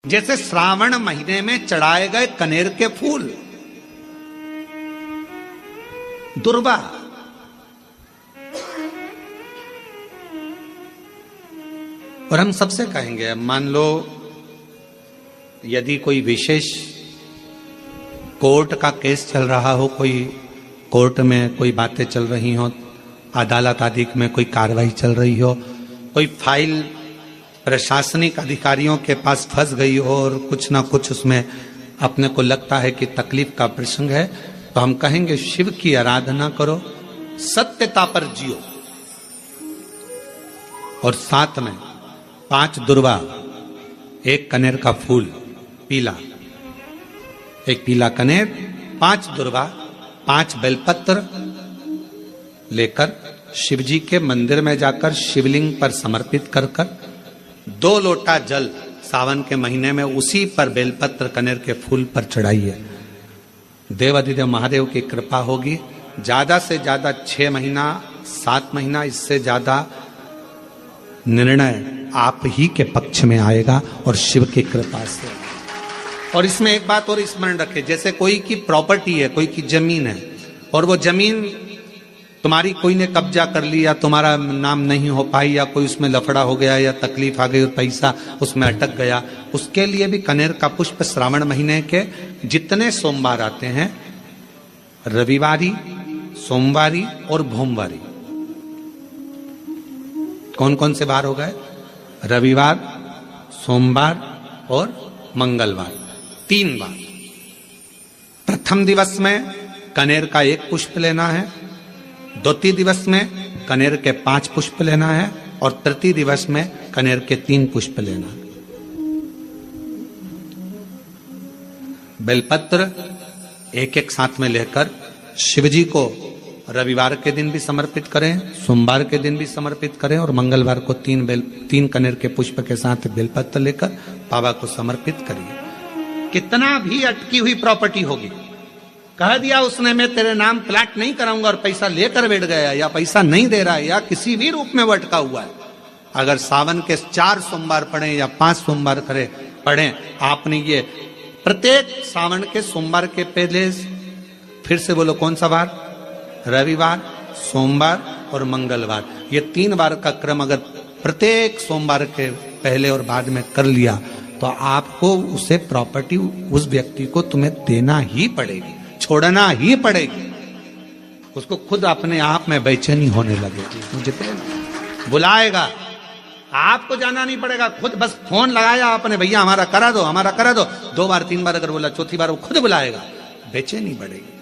जैसे श्रावण महीने में चढ़ाए गए कनेर के फूल, दुर्वा, और हम सबसे कहेंगे, मान लो यदि कोई विशेष कोर्ट का केस चल रहा हो, कोई कोर्ट में कोई बातें चल रही हो, अदालत आदि में कोई कार्रवाई चल रही हो, कोई फाइल प्रशासनिक अधिकारियों के पास फंस गई हो और कुछ ना कुछ उसमें अपने को लगता है कि तकलीफ का प्रसंग है, तो हम कहेंगे शिव की आराधना करो, सत्यता पर जियो, और साथ में 5 दुर्वा, 1 कनेर का फूल पीला, 1 पीला कनेर, 5 दुर्वा, 5 बेलपत्र लेकर शिव जी के मंदिर में जाकर शिवलिंग पर समर्पित कर 2 लोटा जल सावन के महीने में उसी पर बेलपत्र कनेर के फूल पर चढ़ाइए। देवाधिदेव महादेव की कृपा होगी। ज्यादा से ज्यादा 6 महीना 7 महीना, इससे ज्यादा निर्णय आप ही के पक्ष में आएगा और शिव की कृपा से। और इसमें एक बात और स्मरण रखें, जैसे कोई की प्रॉपर्टी है, कोई की जमीन है, और वो जमीन तुम्हारी कोई ने कब्जा कर लिया, तुम्हारा नाम नहीं हो पाई, या कोई उसमें लफड़ा हो गया, या तकलीफ आ गई और पैसा उसमें अटक गया, उसके लिए भी कनेर का पुष्प श्रावण महीने के जितने सोमवार आते हैं, रविवारी, सोमवारी और भोमवारी, कौन कौन से बार हो गए? रविवार, सोमवार और मंगलवार, 3 बार। प्रथम दिवस में कनेर का 1 पुष्प लेना है, द्वितीय दिवस में कनेर के 5 पुष्प लेना है, और तृतीय दिवस में कनेर के 3 पुष्प लेना है। बेलपत्र 1-1 साथ में लेकर शिव जी को रविवार के दिन भी समर्पित करें, सोमवार के दिन भी समर्पित करें, और मंगलवार को 3 कनेर के पुष्प के साथ बेलपत्र लेकर बाबा को समर्पित करिए। कितना भी अटकी हुई प्रॉपर्टी होगी, कह दिया उसने मैं तेरे नाम प्लाट नहीं कराऊंगा और पैसा लेकर बैठ गया, या पैसा नहीं दे रहा है, या किसी भी रूप में वो अटका हुआ है, अगर सावन के 4 सोमवार पढ़े या 5 सोमवार पढ़े, आपने ये प्रत्येक सावन के सोमवार के पहले, फिर से बोलो कौन सा बार? रविवार, सोमवार और मंगलवार, ये 3 बार का क्रम अगर प्रत्येक सोमवार के पहले और बाद में कर लिया, तो आपको उसे प्रॉपर्टी, उस व्यक्ति को तुम्हें देना ही पड़ेगी, छोड़ना ही पड़ेगी। उसको खुद अपने आप में बेचैनी होने लगेगी, मुझे बुलाएगा, आपको जाना नहीं पड़ेगा, खुद बस फोन लगाया आपने, भैया हमारा करा दो, हमारा करा दो, 2 बार 3 बार अगर बोला, चौथी बार वो खुद बुलाएगा, बेचैनी बढ़ेगी।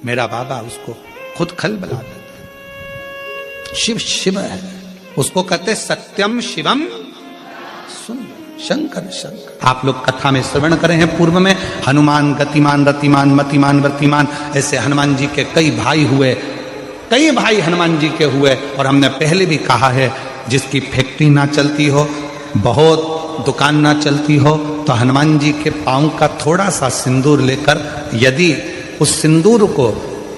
मेरा बाबा उसको खुद खल बुला देता। शिव शिव है, उसको कहते सत्यम शिवम सुंदर, शंकर शंकर। आप लोग कथा में श्रवण करे हैं पूर्व में, हनुमान गतिमान रतिमान मतिमान वर्तिमान, ऐसे हनुमान जी के कई भाई हुए, कई भाई हनुमान जी के हुए। और हमने पहले भी कहा है, जिसकी फैक्ट्री ना चलती हो, बहुत दुकान ना चलती हो, तो हनुमान जी के पांव का थोड़ा सा सिंदूर लेकर, यदि उस सिंदूर को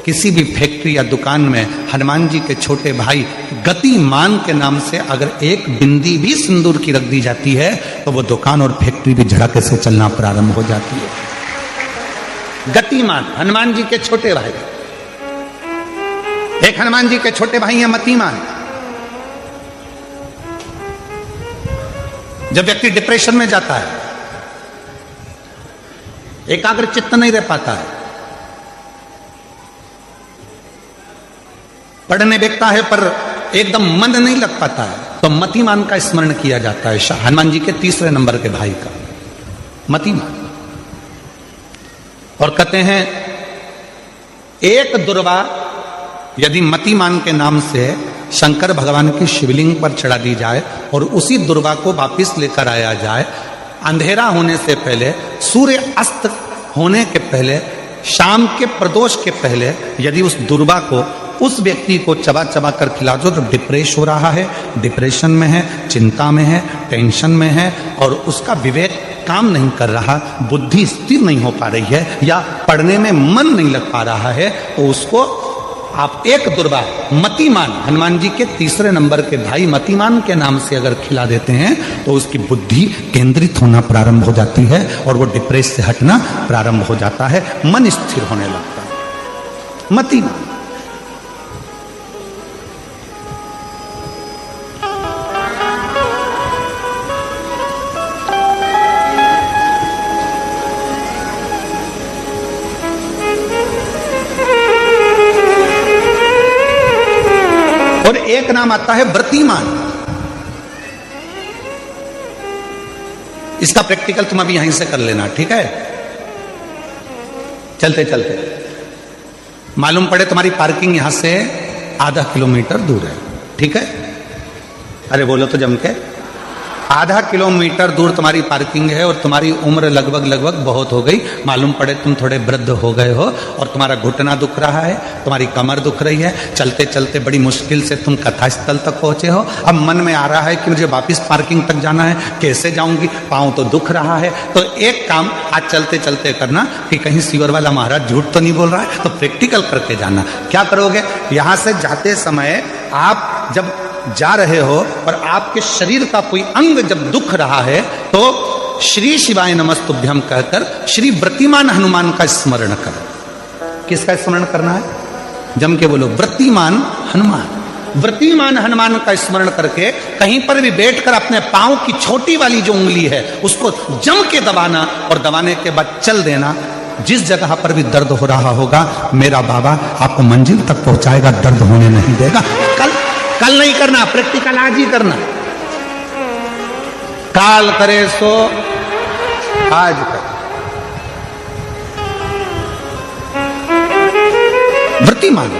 किसी भी फैक्ट्री या दुकान में हनुमान जी के छोटे भाई गतिमान के नाम से अगर 1 बिंदी भी सिंदूर की रख दी जाती है, तो वो दुकान और फैक्ट्री भी झड़के से चलना प्रारंभ हो जाती है। गतिमान हनुमान जी के छोटे भाई, एक हनुमान जी के छोटे भाई हैं मतिमान। जब व्यक्ति डिप्रेशन में जाता है, एकाग्र चित्त नहीं रह पाता है, पढ़ने बैठता है पर एकदम मन नहीं लग पाता है, तो मतिमान का स्मरण किया जाता है, हनुमान जी के 3रे नंबर के भाई का, मतिमान। और कहते हैं 1 दुर्वा यदि मतिमान के नाम से शंकर भगवान की शिवलिंग पर चढ़ा दी जाए, और उसी दुर्वा को वापिस लेकर आया जाए, अंधेरा होने से पहले, सूर्य अस्त होने के पहले, शाम के प्रदोष के पहले, यदि उस दुर्वा को उस व्यक्ति को चबा चबा कर खिला दो, तो डिप्रेस हो रहा है, डिप्रेशन में है, चिंता में है, टेंशन में है, और उसका विवेक काम नहीं कर रहा, बुद्धि स्थिर नहीं हो पा रही है, या पढ़ने में मन नहीं लग पा रहा है, तो उसको आप एक दुर्वा मतिमान, हनुमान जी के तीसरे नंबर के भाई मतिमान के नाम से अगर खिला देते हैं तो उसकी बुद्धि केंद्रित होना प्रारंभ हो जाती है और वो डिप्रेस से हटना प्रारंभ हो जाता है, मन स्थिर होने लगता है। मतिमान। और एक नाम आता है व्रतिमान। इसका प्रैक्टिकल तुम अभी यहीं से कर लेना, ठीक है? चलते चलते मालूम पड़े तुम्हारी पार्किंग यहां से आधा किलोमीटर दूर है, ठीक है? अरे बोलो तो जम के। आधा किलोमीटर दूर तुम्हारी पार्किंग है और तुम्हारी उम्र लगभग बहुत हो गई। मालूम पड़े तुम थोड़े वृद्ध हो गए हो और तुम्हारा घुटना दुख रहा है, तुम्हारी कमर दुख रही है, चलते चलते बड़ी मुश्किल से तुम कथा स्थल तक पहुंचे हो। अब मन में आ रहा है कि मुझे वापस पार्किंग तक जाना है, कैसे जाऊंगी, पाँव तो दुख रहा है। तो एक काम आज चलते चलते करना कि कहीं सीवर वाला महाराज झूठ तो नहीं बोल रहा है, तो प्रैक्टिकल करके जाना। क्या करोगे? यहां से जाते समय आप जब जा रहे हो और आपके शरीर का कोई अंग जब दुख रहा है तो श्री शिवाय नमस्तुभ्यम कहकर श्री व्रतिमान हनुमान का स्मरण करो। किसका स्मरण करना है? जम के बोलो, व्रतिमान हनुमान। व्रतिमान हनुमान का स्मरण करके कहीं पर भी बैठकर अपने पांव की छोटी वाली जो उंगली है उसको जम के दबाना और दबाने के बाद चल देना। जिस जगह पर भी दर्द हो रहा होगा मेरा बाबा आपको मंजिल तक पहुंचाएगा, दर्द होने नहीं देगा। कल नहीं करना, प्रैक्टिकल आज ही करना। काल करे सो आज कर। व्रतिमान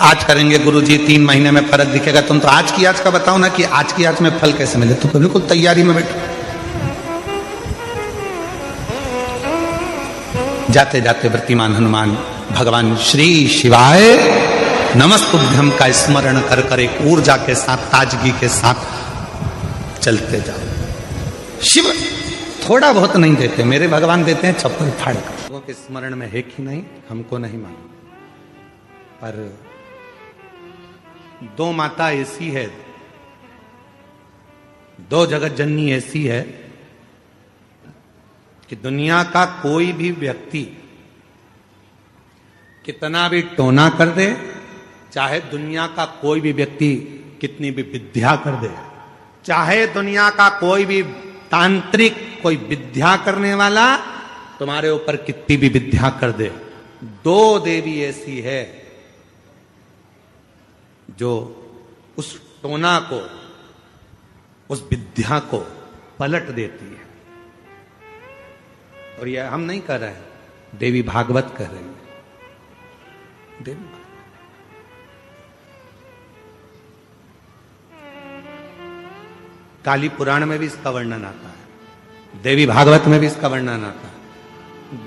आज करेंगे गुरुजी, 3 महीने में फर्क दिखेगा। तुम तो आज की आज का बताओ ना कि आज की आज में फल कैसे मिले। तो बिल्कुल तैयारी में बैठो। जाते जाते व्रतिमान हनुमान भगवान श्री शिवाय नमस्तुभ्यम का स्मरण कर कर एक ऊर्जा के साथ, ताजगी के साथ चलते जाओ। शिव थोड़ा बहुत नहीं देते, मेरे भगवान देते हैं चप्पल फाड़ कर। लोगों के स्मरण में है कि नहीं हमको नहीं मालूम, पर 2 माता ऐसी है, 2 जगत जननी ऐसी है कि दुनिया का कोई भी व्यक्ति कितना भी टोना कर दे, चाहे दुनिया का कोई भी व्यक्ति कितनी भी विद्या कर दे, चाहे दुनिया का कोई भी तांत्रिक कोई विद्या करने वाला तुम्हारे ऊपर कितनी भी विद्या कर दे, 2 देवी ऐसी है जो उस टोना को, उस विद्या को पलट देती है। और यह हम नहीं कर रहे हैं, देवी भागवत कर रहे हैं। देवी काली पुराण में भी इसका वर्णन आता है, देवी भागवत में भी इसका वर्णन आता है।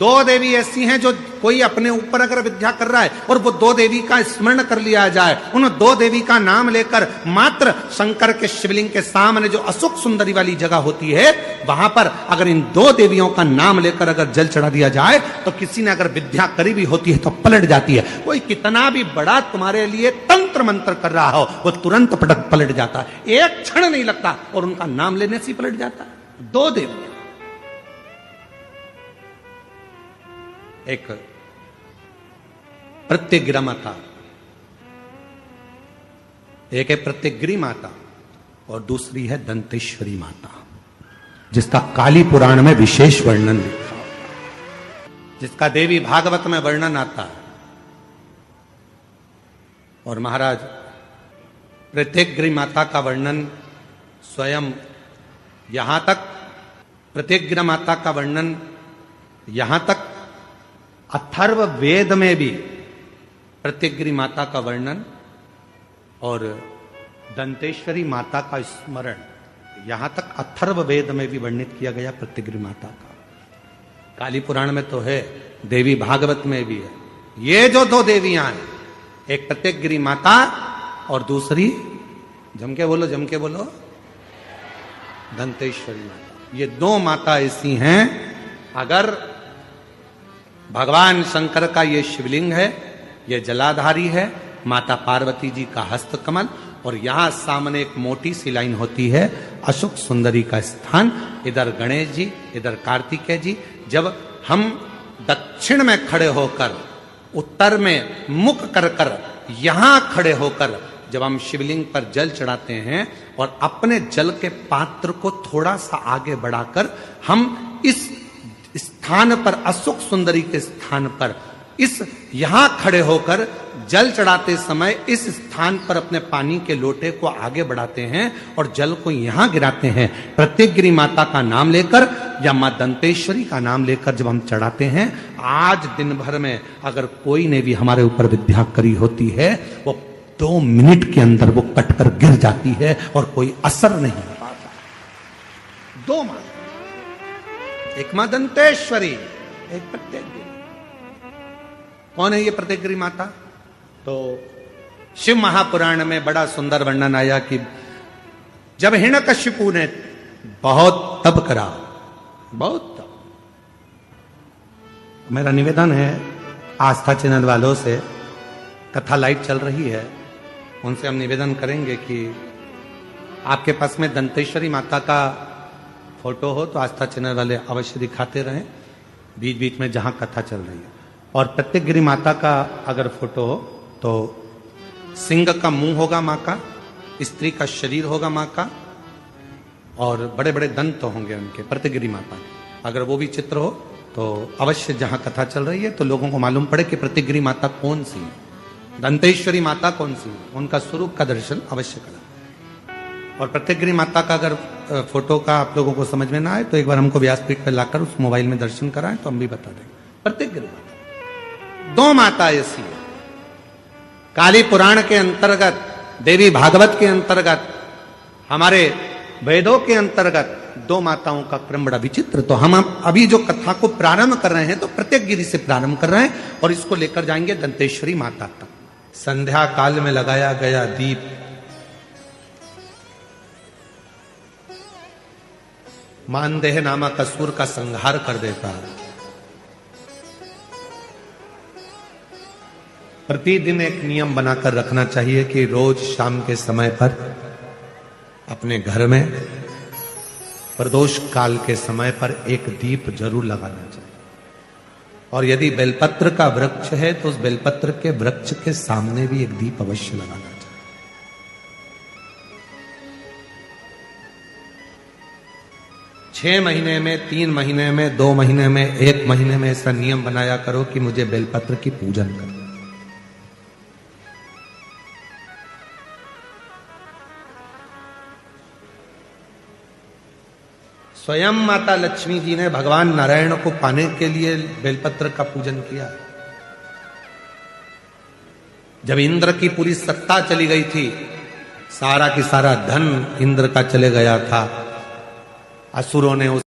2 देवी ऐसी हैं जो कोई अपने ऊपर अगर विद्या कर रहा है और वो 2 देवी का स्मरण कर लिया जाए, उन 2 देवी का नाम लेकर मात्र शंकर के शिवलिंग के सामने जो अशोक सुंदरी वाली जगह होती है वहां पर अगर इन 2 देवियों का नाम लेकर अगर जल चढ़ा दिया जाए तो किसी ने अगर विद्या करी भी होती है तो पलट जाती है। कोई कितना भी बड़ा तुम्हारे लिए तंत्र मंत्र कर रहा हो वो तुरंत पलट जाता है, एक क्षण नहीं लगता और उनका नाम लेने से पलट जाता है। 2 देवी, एक प्रत्यग्रा माता, एक है प्रत्यग्री माता और दूसरी है दंतेश्वरी माता, जिसका काली पुराण में विशेष वर्णन लिखा, जिसका देवी भागवत में वर्णन आता है। और महाराज प्रत्यग्री माता का वर्णन स्वयं यहां तक, प्रत्यग्रा माता का वर्णन यहां तक अथर्व वेद में भी प्रत्यग्री माता का वर्णन और दंतेश्वरी माता का स्मरण यहां तक अथर्व वेद में भी वर्णित किया गया प्रत्यग्री माता का। काली पुराण में तो है, देवी भागवत में भी है। ये जो 2 देवियां हैं, एक प्रत्यग्री माता और दूसरी जम के बोलो दंतेश्वरी माता। ये 2 माता ऐसी हैं, अगर भगवान शंकर का ये शिवलिंग है, ये जलाधारी है, माता पार्वती जी का हस्तकमल, और यहां सामने एक मोटी सी लाइन होती है अशोक सुंदरी का स्थान। इधर गणेश जी, इधर कार्तिकेय जी। जब हम दक्षिण में खड़े होकर, उत्तर में मुख कर कर, यहां खड़े होकर जब हम शिवलिंग पर जल चढ़ाते हैं और अपने जल के पात्र को थोड़ा सा आगे बढ़ाकर हम इस स्थान पर, अशोक सुंदरी के स्थान पर, इस यहां खड़े होकर जल चढ़ाते समय इस स्थान पर अपने पानी के लोटे को आगे बढ़ाते हैं और जल को यहां गिराते हैं। प्रत्येकगिरी माता का नाम लेकर या मां दंतेश्वरी का नाम लेकर जब हम चढ़ाते हैं, आज दिन भर में अगर कोई ने भी हमारे ऊपर विद्या करी होती है, वो 2 मिनट के अंदर वो कटकर गिर जाती है और कोई असर नहीं हो पाता। 2 मां, एक मां दंतेश्वरी, एक प्रत्येकगिरी। कौन है ये प्रत्येकगिरी माता? तो शिव महापुराण में बड़ा सुंदर वर्णन आया कि जब हिरण्यकशिपु ने बहुत तप करा, बहुत तप। मेरा निवेदन है आस्था चैनल वालों से, कथा लाइव चल रही है, उनसे हम निवेदन करेंगे कि आपके पास में दंतेश्वरी माता का फोटो हो तो आस्था चैनल वाले अवश्य दिखाते रहें बीच बीच में जहां कथा चल रही है। और प्रत्येकगिरी माता का अगर फोटो हो तो सिंह का मुंह होगा मां का, स्त्री का शरीर होगा मां का, और बड़े बड़े दंत होंगे उनके, प्रत्येकगिरी माता के। अगर वो भी चित्र हो तो अवश्य जहां कथा चल रही है तो लोगों को मालूम पड़े कि प्रत्येकगिरी माता कौन सी है, दंतेश्वरी माता कौन सी है, उनका स्वरूप का दर्शन अवश्य करें। और प्रत्येकगिरी माता का अगर फोटो का आप लोगों को समझ में ना आए तो एक बार हमको व्यासपीठ पर लाकर उस मोबाइल में दर्शन कराएं तो हम भी बता देंगे। प्रत्येकगिरी माता 2 माता ऐसी है। काली पुराण के अंतर्गत, देवी भागवत के अंतर्गत, हमारे वेदों के अंतर्गत 2 माताओं का क्रम बड़ा विचित्र। तो हम अभी जो कथा को प्रारंभ कर रहे हैं तो प्रत्येकगिरी से प्रारंभ कर रहे हैं और इसको लेकर जाएंगे दंतेश्वरी माता तक। संध्या काल में लगाया गया दीप मानदेह नामक असुर का संहार कर देता है। प्रतिदिन एक नियम बनाकर रखना चाहिए कि रोज शाम के समय पर अपने घर में प्रदोष काल के समय पर एक दीप जरूर लगाना चाहिए। और यदि बेलपत्र का वृक्ष है तो उस बेलपत्र के वृक्ष के सामने भी एक दीप अवश्य लगाना चाहिए। 6 महीने में, 3 महीने में, 2 महीने में, 1 महीने में ऐसा नियम बनाया करो कि मुझे बेलपत्र की पूजन करो। स्वयं माता लक्ष्मी जी ने भगवान नारायण को पाने के लिए बेलपत्र का पूजन किया। जब इंद्र की पूरी सत्ता चली गई थी, सारा की सारा धन इंद्र का चले गया था, असुरों ने